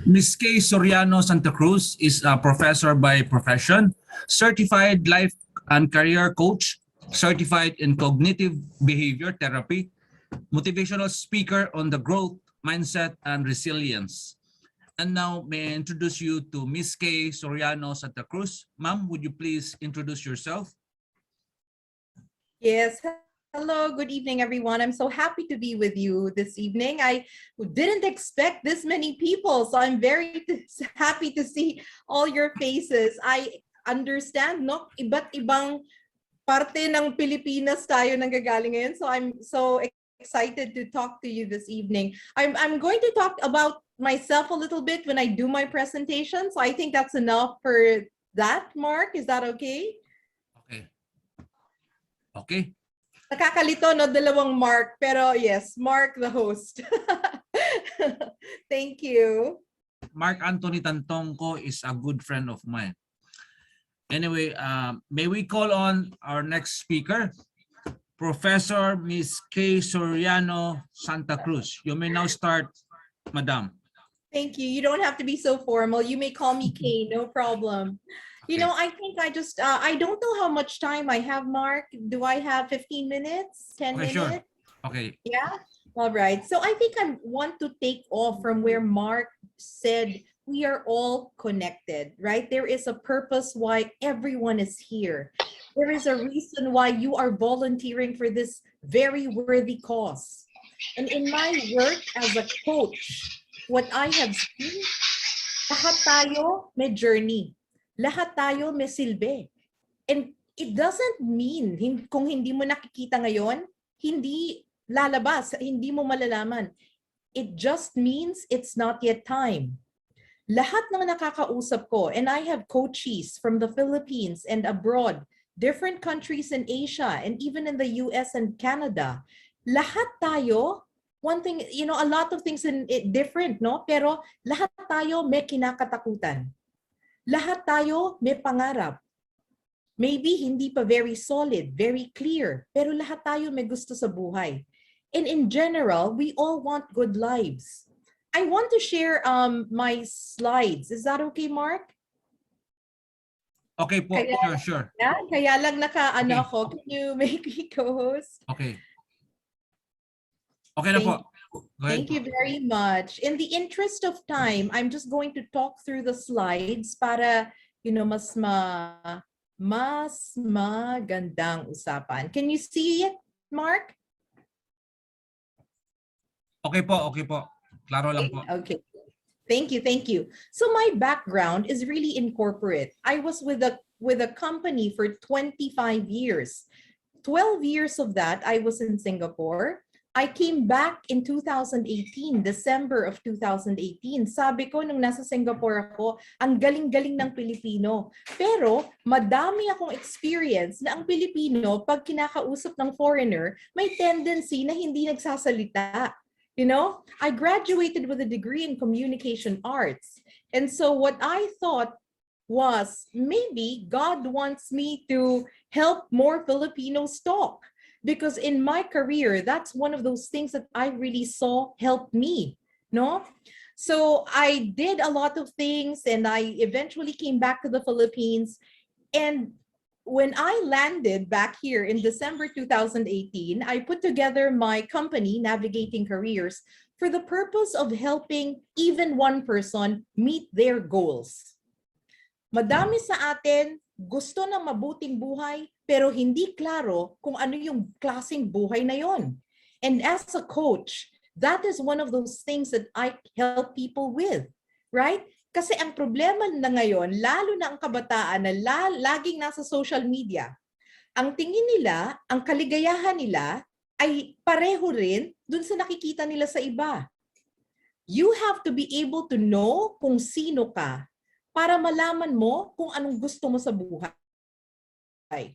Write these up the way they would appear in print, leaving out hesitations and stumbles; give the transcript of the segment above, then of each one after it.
Ms. K. Soriano-StaCruz is a professor by profession, certified life and career coach, certified in cognitive behavior therapy, motivational speaker on the growth, mindset, and resilience. And now may I introduce you to Ms. K. Soriano-StaCruz. Ma'am, would you please introduce yourself? Yes. Hello, good evening, everyone. I'm so happy to be with you this evening. I didn't expect this many people, so I'm very happy to see all your faces. I understand, no? Iba't ibang parte ng Pilipinas tayo nanggagaling ngayon. So I'm so excited to talk to you this evening. I'm going to talk about myself a little bit when I do my presentation. So I think that's enough for that, Mark. Is that okay? Okay. Okay. Nakakalito, no? Dalawang Mark. Pero yes, Mark the host. Thank you. Mark Anthony Tantongco is a good friend of mine. Anyway, may we call on our next speaker, Professor Ms. K. Soriano-StaCruz. You may now start, Madam. Thank you. You don't have to be so formal. You may call me Kay, no problem. You know, I think I just, I don't know how much time I have, Mark. Do I have 15 minutes, 10 minutes? Sure. Okay. Yeah? All right. So I think I want to take off from where Mark said we are all connected, right? There is a purpose why everyone is here. There is a reason why you are volunteering for this very worthy cause. And in my work as a coach, what I have seen, lahat tayo may journey. Lahat tayo may silbi. And it doesn't mean kung hindi mo nakikita ngayon, hindi lalabas, hindi mo malalaman. It just means it's not yet time. Lahat ng nakakausap ko, and I have coaches from the Philippines and abroad, different countries in Asia, and even in the US and Canada, lahat tayo, one thing, you know, a lot of things in it different, no? Pero lahat tayo may kinakatakutan. Lahat tayo may pangarap. Maybe hindi pa very solid, very clear, pero lahat tayo may gusto sa buhay. And in general, we all want good lives. I want to share my slides. Is that okay, Mark? Okay po, sure. Yeah, kaya lang naka-ano ako. Can you make me co-host? Okay. Okay na po. Thank you very much. In the interest of time, I'm just going to talk through the slides para, you know, mas magandang usapan. Can you see it, Mark? Okay po, okay po. Klaro lang po. Okay. Thank you. So my background is really in corporate. I was with a company for 25 years. 12 years of that, I was in Singapore. I came back in 2018, December of 2018. Sabi ko nung nasa Singapore ako, ang galing-galing ng Pilipino. Pero madami akong experience na ang Pilipino, pag kinakausap ng foreigner, may tendency na hindi nagsasalita. You know, I graduated with a degree in communication arts. And so what I thought was maybe God wants me to help more Filipinos talk. Because in my career, that's one of those things that I really saw help me, no? So I did a lot of things and I eventually came back to the Philippines. And when I landed back here in December 2018, I put together my company, Navigating Careers, for the purpose of helping even one person meet their goals. Madami sa atin gusto ng mabuting buhay, pero hindi klaro kung ano yung klaseng buhay na yon. And as a coach, that is one of those things that I help people with, right? Kasi ang problema na ngayon, lalo na ang kabataan na laging nasa social media, ang tingin nila, ang kaligayahan nila ay pareho rin dun sa nakikita nila sa iba. You have to be able to know kung sino ka para malaman mo kung anong gusto mo sa buhay.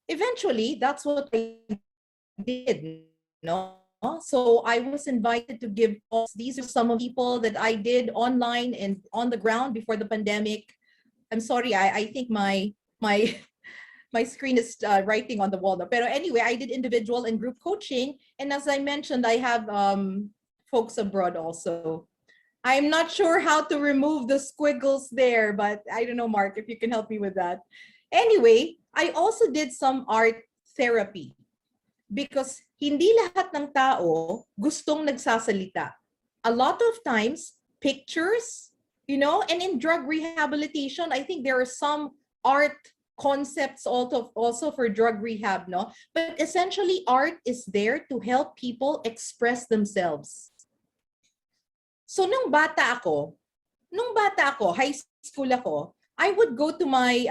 Eventually, that's what I did, no? So I was invited to give talks. These are some of the people that I did online and on the ground before the pandemic. I'm sorry, I think my screen is writing on the wall now. Pero anyway, I did individual and group coaching. And as I mentioned, I have folks abroad also. I'm not sure how to remove the squiggles there, but I don't know, Mark, if you can help me with that. Anyway, I also did some art therapy because hindi lahat ng tao gustong nagsasalita. A lot of times, pictures, and in drug rehabilitation, I think there are some art concepts also for drug rehab, no? But essentially, art is there to help people express themselves. So nung bata ako, high school ako, I would go to my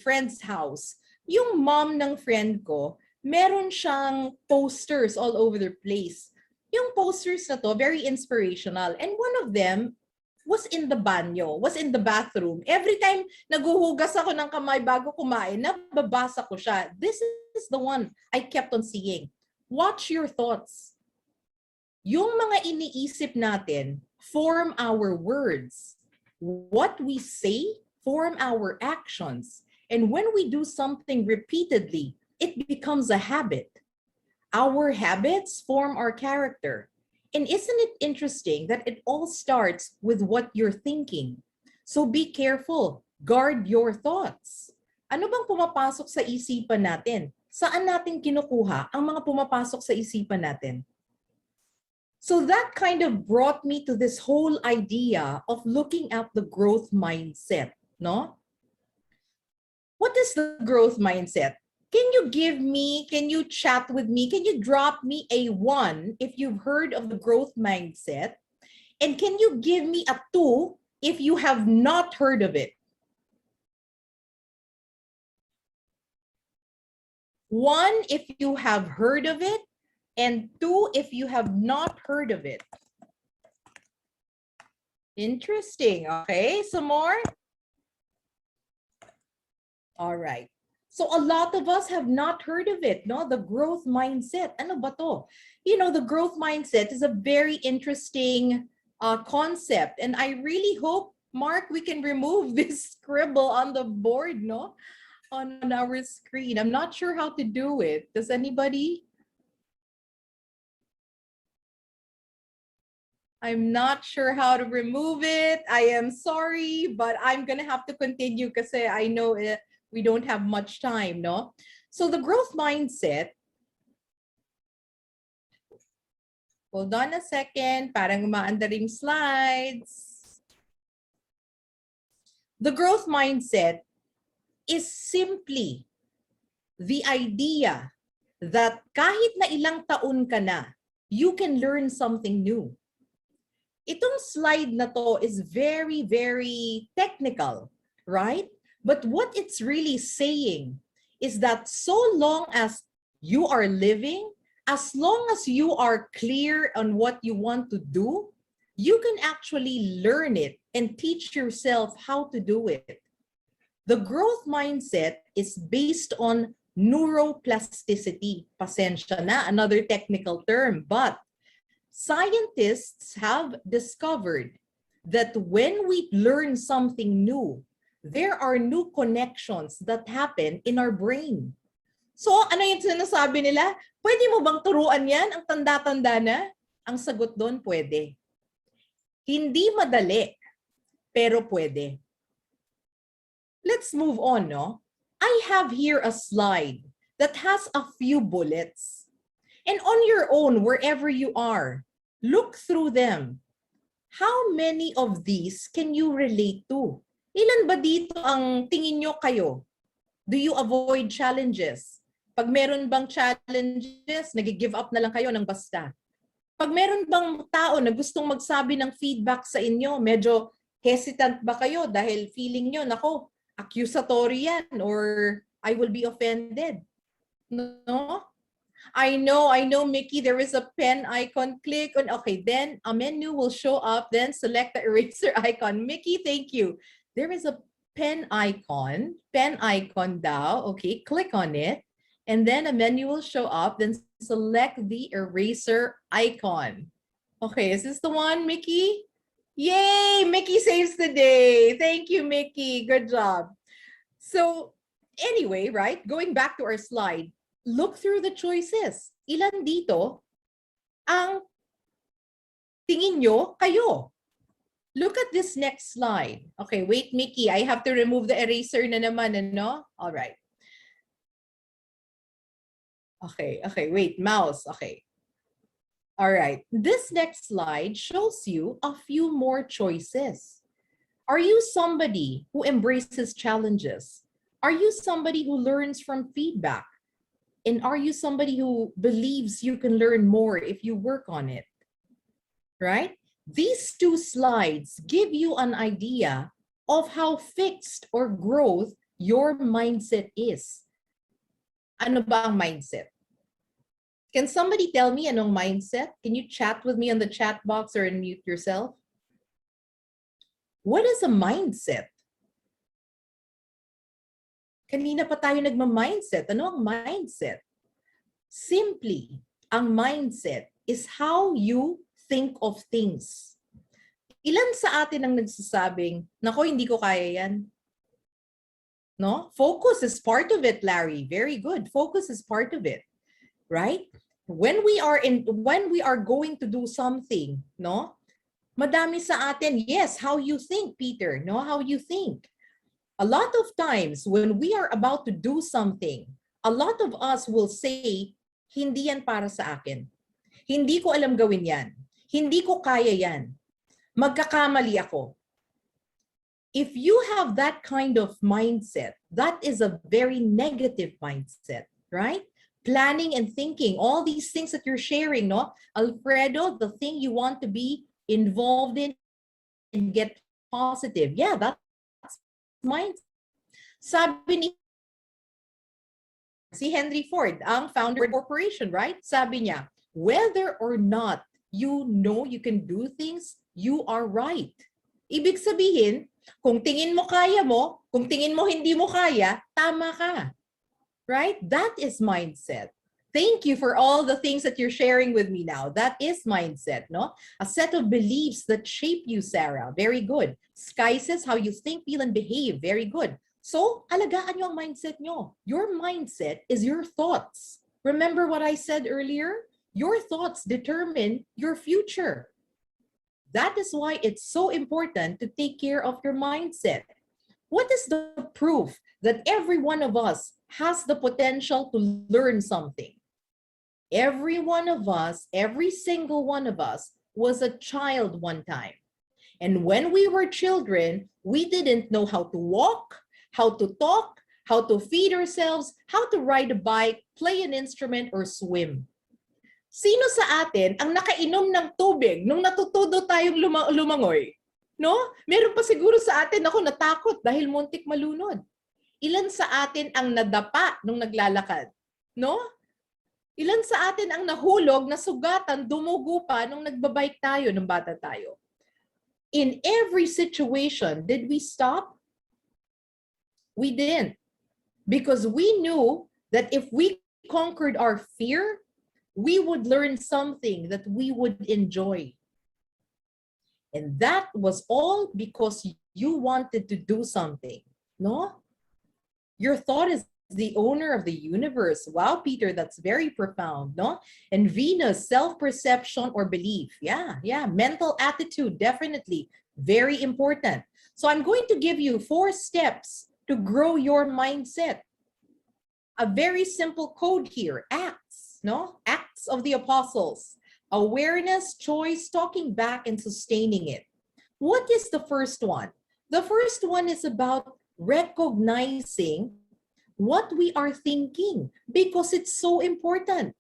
friend's house. Yung mom ng friend ko, meron siyang posters all over the place. Yung posters na to, very inspirational. And one of them was in the banyo, was in the bathroom. Every time naguhugas ako ng kamay bago kumain, nababasa ko siya. This is the one I kept on seeing. Watch your thoughts. Yung mga iniisip natin form our words. What we say form our actions. And when we do something repeatedly, it becomes a habit. Our habits form our character. And isn't it interesting that it all starts with what you're thinking? So be careful. Guard your thoughts. Ano bang pumapasok sa isipan natin? Saan natin kinukuha ang mga pumapasok sa isipan natin? So that kind of brought me to this whole idea of looking at the growth mindset, no? What is the growth mindset? Can you chat with me? Can you drop me a 1 if you've heard of the growth mindset? And can you give me a 2 if you have not heard of it? 1 if you have heard of it, and 2 if you have not heard of it. Interesting. Okay, some more? All right. So a lot of us have not heard of it, no? The growth mindset. Ano ba to? The growth mindset is a very interesting concept. And I really hope, Mark, we can remove this scribble on the board, no? On our screen. I'm not sure how to do it. Does anybody? I'm not sure how to remove it. I am sorry, but I'm going to have to continue because I know we don't have much time, no? So the growth mindset, hold on a second, parang umaandaring slides. The growth mindset is simply the idea that kahit na ilang taon ka na, you can learn something new. Itong slide na to is very, very technical, right? But what it's really saying is that so long as you are living, as long as you are clear on what you want to do, you can actually learn it and teach yourself how to do it. The growth mindset is based on neuroplasticity. Pasensya na, another technical term, but scientists have discovered that when we learn something new, there are new connections that happen in our brain. So, ano yung sinasabi nila? Pwede mo bang turuan yan? Ang tanda-tanda na? Ang sagot doon, pwede. Hindi madali, pero pwede. Let's move on, no? I have here a slide that has a few bullets. And on your own, wherever you are, look through them. How many of these can you relate to? Ilan ba dito ang tingin nyo kayo? Do you avoid challenges? Pag meron bang challenges, nag-give up na lang kayo ng basta. Pag meron bang tao na gustong magsabi ng feedback sa inyo, medyo hesitant ba kayo dahil feeling nyo, nako, accusatory yan or I will be offended? No? I know, Mickey, there is a pen icon. Click on, okay, then a menu will show up, then select the eraser icon. Mickey, thank you. There is a pen icon daw. Okay, click on it. And then a menu will show up, then select the eraser icon. Okay, is this the one, Mickey? Yay, Mickey saves the day. Thank you, Mickey. Good job. So anyway, right, going back to our slide, look through the choices. Ilan dito ang tingin nyo, kayo. Look at this next slide. Okay, wait, Mickey. I have to remove the eraser na naman, ano? All right. Okay, wait, mouse. Okay. All right. This next slide shows you a few more choices. Are you somebody who embraces challenges? Are you somebody who learns from feedback? And are you somebody who believes you can learn more if you work on it? Right? These two slides give you an idea of how fixed or growth your mindset is. Ano ba ang mindset? Can somebody tell me anong mindset? Can you chat with me on the chat box or unmute yourself? What is a mindset? Kanina pa tayo nagma-mindset. Ano ang mindset? Simply, ang mindset is how you think of things. Ilan sa atin ang nagsasabing, nako, hindi ko kaya yan? No? Focus is part of it, Larry. Very good. Focus is part of it. Right? When we are going to do something, no? Madami sa atin, yes, how you think, Peter, no? How you think. A lot of times when we are about to do something, a lot of us will say, hindi yan para sa akin. Hindi ko alam gawin yan. Hindi ko kaya yan. Magkakamali ako. If you have that kind of mindset, that is a very negative mindset, right? Planning and thinking, all these things that you're sharing, no? Alfredo, the thing you want to be involved in and get positive. Yeah, that's mindset. Sabi ni si Henry Ford, ang founder of corporation, right? Sabi niya, whether or not you know you can do things, you are right. Ibig sabihin, kung tingin mo kaya mo, kung tingin mo hindi mo kaya, tama ka. Right? That is mindset. Thank you for all the things that you're sharing with me now. That is mindset, no? A set of beliefs that shape you, Sarah. Very good. Sky says how you think, feel, and behave. Very good. So, alagaan nyo ang mindset nyo. Your mindset is your thoughts. Remember what I said earlier? Your thoughts determine your future. That is why it's so important to take care of your mindset. What is the proof that every one of us has the potential to learn something? Every one of us, every single one of us was a child one time. And when we were children, we didn't know how to walk, how to talk, how to feed ourselves, how to ride a bike, play an instrument, or swim. Sino sa atin ang nakainom ng tubig nung natututo tayong lumangoy? No? Meron pa siguro sa atin ako natakot dahil muntik malunod. Ilan sa atin ang nadapa nung naglalakad? No? Ilan sa atin ang nahulog, nasugatan, dumugo pa nung nagbabike tayo nung bata tayo? In every situation, did we stop? We didn't. Because we knew that if we conquered our fear, we would learn something that we would enjoy. And that was all because you wanted to do something, no? Your thought is the owner of the universe. Wow, Peter, that's very profound, no? And Venus, self-perception or belief. Yeah, mental attitude, definitely. Very important. So I'm going to give you 4 steps to grow your mindset. A very simple code here, ACTS, no? Acts of the Apostles. Awareness, choice, talking back, and sustaining it. What is the first one? The first one is about recognizing what we are thinking because it's so important.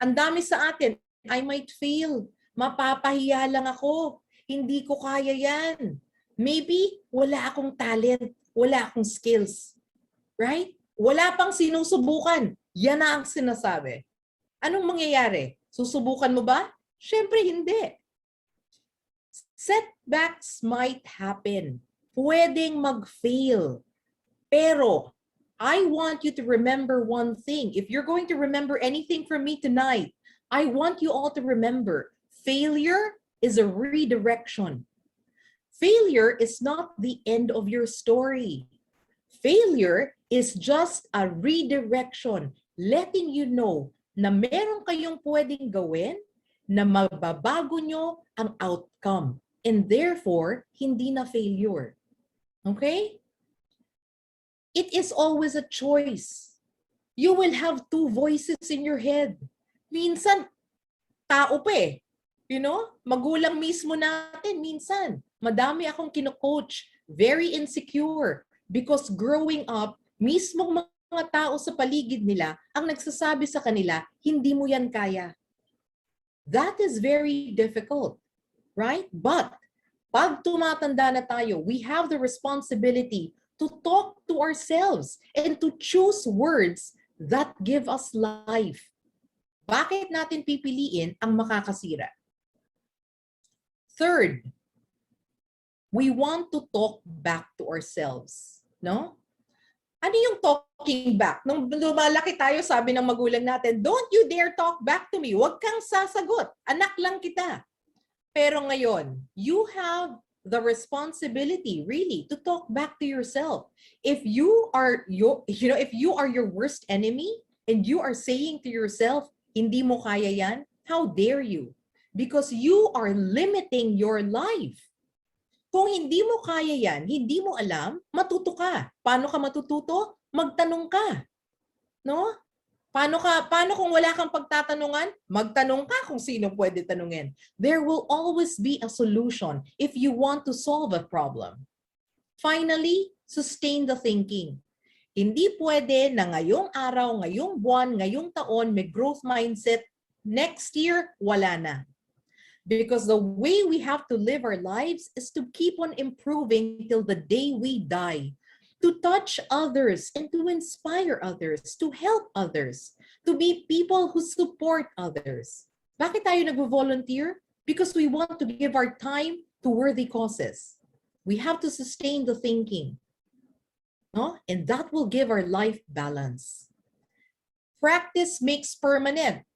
Ang dami sa atin, I might fail. Mapapahiya lang ako. Hindi ko kaya yan. Maybe wala akong talent, wala akong skills. Right? Wala pang sinusubukan. Yan na ang sinasabi. Anong mangyayari? Susubukan mo ba? Siyempre hindi. Setbacks might happen. Pwedeng mag-fail. Pero I want you to remember one thing. If you're going to remember anything from me tonight, I want you all to remember failure is a redirection. Failure is not the end of your story. Failure is just a redirection, letting you know na meron kayong pwedeng gawin na mababago nyo ang outcome. And therefore, hindi na failure. Okay? It is always a choice. You will have two voices in your head. Minsan, tao pa eh. You know, magulang mismo natin minsan. Madami akong kino-coach, very insecure because growing up, mismong mga tao sa paligid nila ang nagsasabi sa kanila, hindi mo yan kaya. That is very difficult, right? But pag tumatanda na tayo, we have the responsibility to talk to ourselves and to choose words that give us life. Bakit natin pipiliin ang makakasira? Third, we want to talk back to ourselves. No? Ano yung talking back? Nung lumalaki tayo, sabi ng magulang natin, don't you dare talk back to me. Huwag kang sasagot. Anak lang kita. Pero ngayon, you have the responsibility really to talk back to yourself. If you are your worst enemy and you are saying to yourself, hindi mo kaya yan, how dare you? Because you are limiting your life. Kung hindi mo kaya yan, hindi mo alam, matuto ka. Paano ka matututo? Magtanong ka. No? Paano kung wala kang pagtatanungan? Magtanong ka kung sino pwede tanungin. There will always be a solution if you want to solve a problem. Finally, sustain the thinking. Hindi pwede na ngayong araw, ngayong buwan, ngayong taon, may growth mindset. Next year, wala na. Because the way we have to live our lives is to keep on improving till the day we die. To touch others and to inspire others, to help others, to be people who support others. Bakit tayo nag-volunteer? Because we want to give our time to worthy causes. We have to sustain the thinking. No? And that will give our life balance. Practice makes permanent.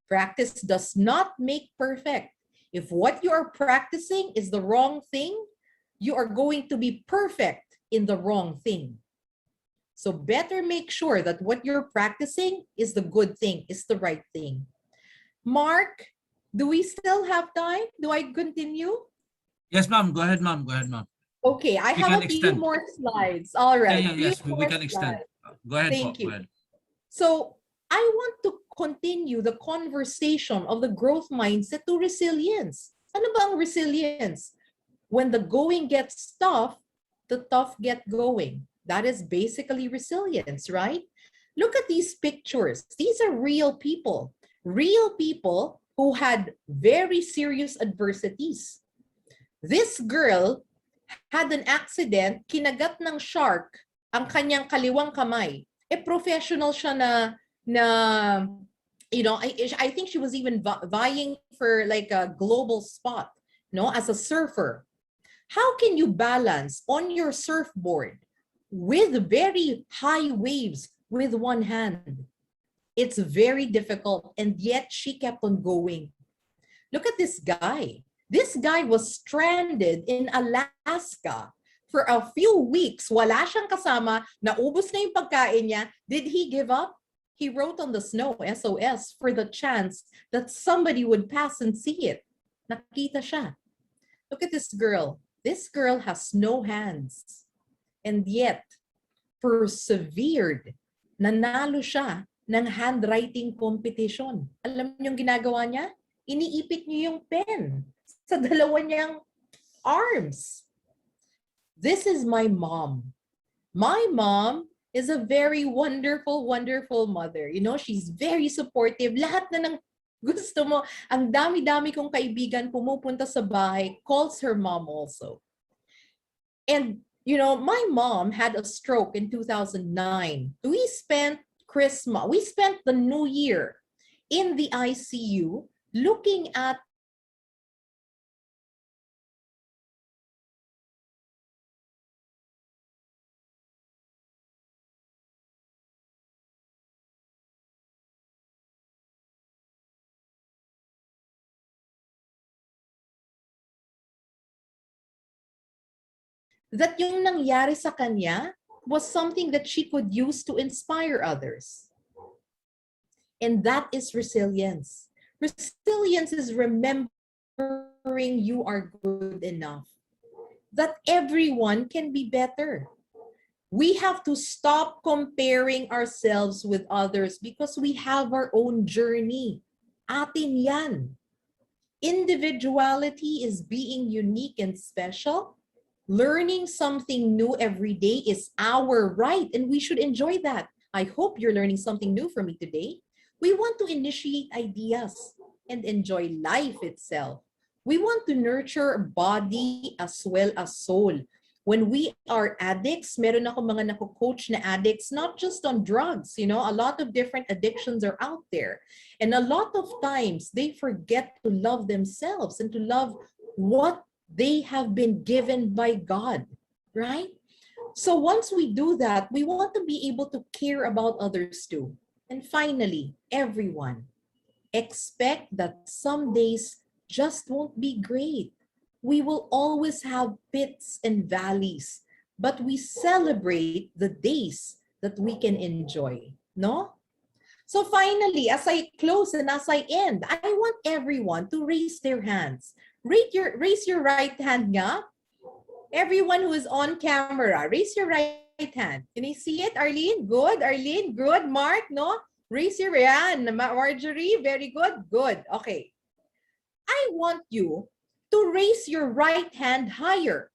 Practice does not make perfect. If what you are practicing is the wrong thing, you are going to be perfect in the wrong thing. So better make sure that what you're practicing is the good thing, is the right thing. Mark, do we still have time? Do I continue? Yes, ma'am. Go ahead, ma'am. Go ahead, ma'am. Okay, I We have can a few extend. more slides. All right. Yes, few we more can extend. slides. Go ahead, Thank po. you. Go ahead. So I want to continue the conversation of the growth mindset to resilience. Ano ba ang resilience? When the going gets tough, the tough get going. That is basically resilience, right? Look at these pictures. These are real people who had very serious adversities. This girl had an accident, kinagat ng shark ang kanyang kaliwang kamay. Professional siya na I think she was even vying for like a global spot, no, as a surfer. How can you balance on your surfboard with very high waves with one hand? It's very difficult, and yet she kept on going. Look at this guy. This guy was stranded in Alaska for a few weeks. Wala siyang kasama, naubos na yung pagkain niya. Did he give up? He wrote on the snow, SOS, for the chance that somebody would pass and see it. Nakita siya. Look at this girl. This girl has no hands. And yet, persevered. Nanalo siya ng handwriting competition. Alam niyo yung ginagawa niya? Iniipit niyo yung pen sa dalawa niyang arms. This is my mom. My mom is a very wonderful, wonderful mother. You know, she's very supportive. Lahat na ng gusto mo. Ang dami-dami kong kaibigan pumupunta sa bahay, calls her mom also. And, you know, my mom had a stroke in 2009. We spent the New Year in the ICU looking at that yung nangyari sa kanya was something that she could use to inspire others. And that is resilience. Resilience is remembering you are good enough, that everyone can be better. We have to stop comparing ourselves with others because we have our own journey. Atin yan. Individuality is being unique and special. Learning something new every day is our right, and we should enjoy that. I hope you're learning something new from me today. We want to initiate ideas and enjoy life itself. We want to nurture body as well as soul. When we are addicts, meron ako mga nako-coach na addicts, not just on drugs, you know, a lot of different addictions are out there. And a lot of times they forget to love themselves and to love what they have been given by God, right? So once we do that, we want to be able to care about others too. And finally, everyone, expect that some days just won't be great. We will always have pits and valleys, but we celebrate the days that we can enjoy, no? So finally, as I close and as I end, I want everyone to raise their hands. Raise your right hand nga. Everyone who is on camera, raise your right hand. Can you see it, Arlene? Good, Arlene, good. Mark, no? Raise your hand. Marjorie, very good, good. Okay. I want you to raise your right hand higher.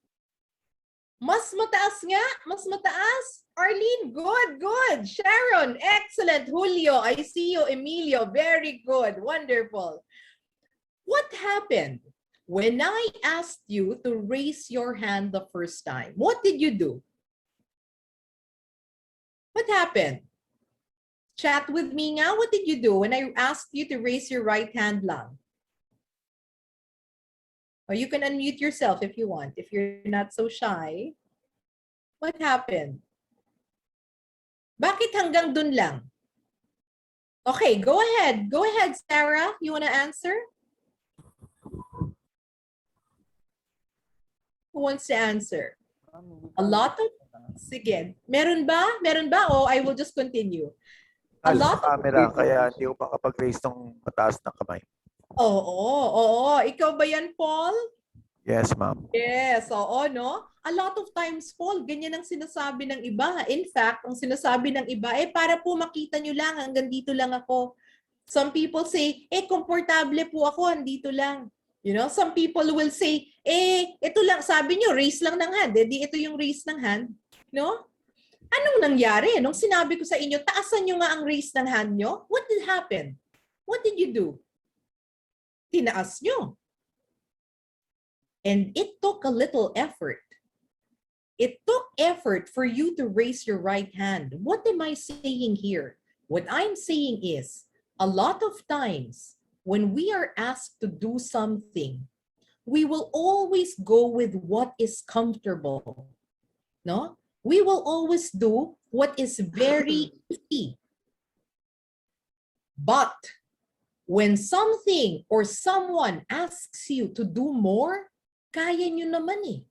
Mas mataas nga, mas mataas. Arlene, good, good. Sharon, excellent. Julio, I see you. Emilio, very good, wonderful. What happened when I asked you to raise your hand the first time? What did you do? What happened? Chat with me nga. What did you do when I asked you to raise your right hand lang? Or you can unmute yourself if you want, if you're not so shy. What happened? Bakit hanggang dun lang? Okay, go ahead. Go ahead, Sarah. You want to answer? Who wants to answer? A lot of... Sige. Meron ba? Meron ba? O I will just continue. A lot sa camera, kaya hindi ko makapag-raise ng mataas na kamay. Oo. Ikaw ba yan, Paul? Yes, ma'am. Yes, oo, no? A lot of times, Paul, ganyan ang sinasabi ng iba. In fact, ang sinasabi ng iba, para po makita nyo lang, hanggang dito lang ako. Some people say, komportable po ako, andito lang. You know, some people will say, ito lang, sabi nyo, raise lang ng hand. Di ito yung raise ng hand. No? Anong nangyari? Nung sinabi ko sa inyo, taasan nyo nga ang raise ng hand nyo, what did happen? What did you do? Tinaas nyo. And it took a little effort. It took effort for you to raise your right hand. What am I saying here? What I'm saying is, a lot of times, when we are asked to do something, we will always go with what is comfortable. No? We will always do what is very easy. But when something or someone asks you to do more, kaya nyo naman eh.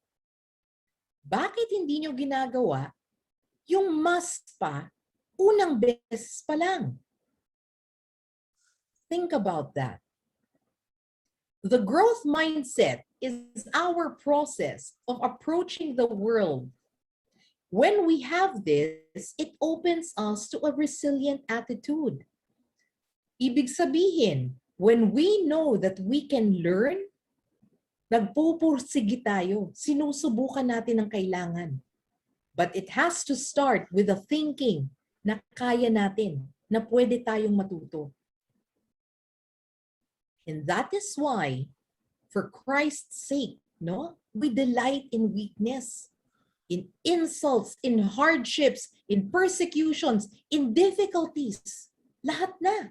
Bakit hindi nyo ginagawa yung mas pa, unang beses pa lang? Think about that. The growth mindset is our process of approaching the world. When we have this, it opens us to a resilient attitude. Ibig sabihin, when we know that we can learn, nagpupursige tayo, sinusubukan natin ang kailangan. But it has to start with a thinking na kaya natin, na pwede tayong matuto. And that is why, for Christ's sake, no, we delight in weakness, in insults, in hardships, in persecutions, in difficulties. Lahat na.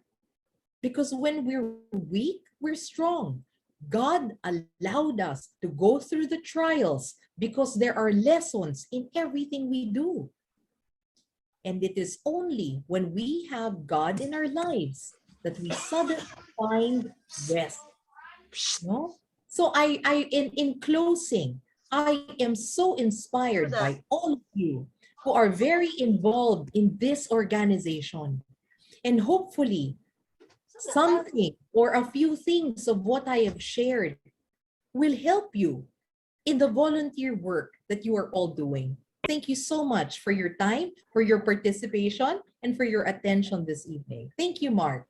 Because when we're weak, we're strong. God allowed us to go through the trials because there are lessons in everything we do. And it is only when we have God in our lives that we suddenly find rest. No? So in closing, I am so inspired by all of you who are very involved in this organization. And hopefully, something or a few things of what I have shared will help you in the volunteer work that you are all doing. Thank you so much for your time, for your participation, and for your attention this evening. Thank you, Mark.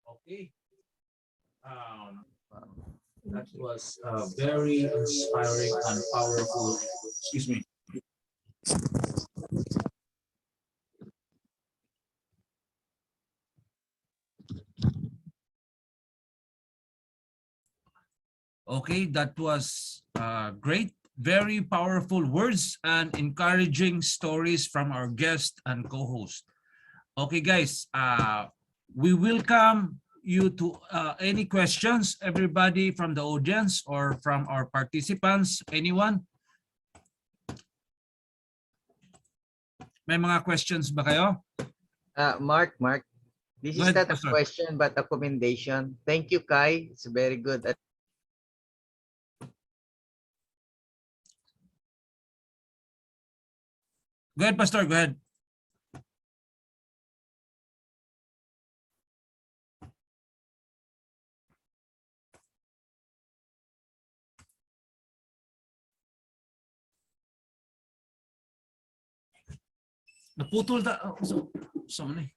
Okay. That was very inspiring and powerful. Excuse me. Okay, that was great. Very powerful words and encouraging stories from our guest and co-host. Okay, guys, we welcome you to any questions, everybody from the audience or from our participants. Anyone? May mga questions ba kayo? Mark, this Go is ahead, not a Pastor. question but a commendation. Thank you, Kai. It's very good. Go ahead, Pastor. Go ahead. Naputol ta. So ano eh?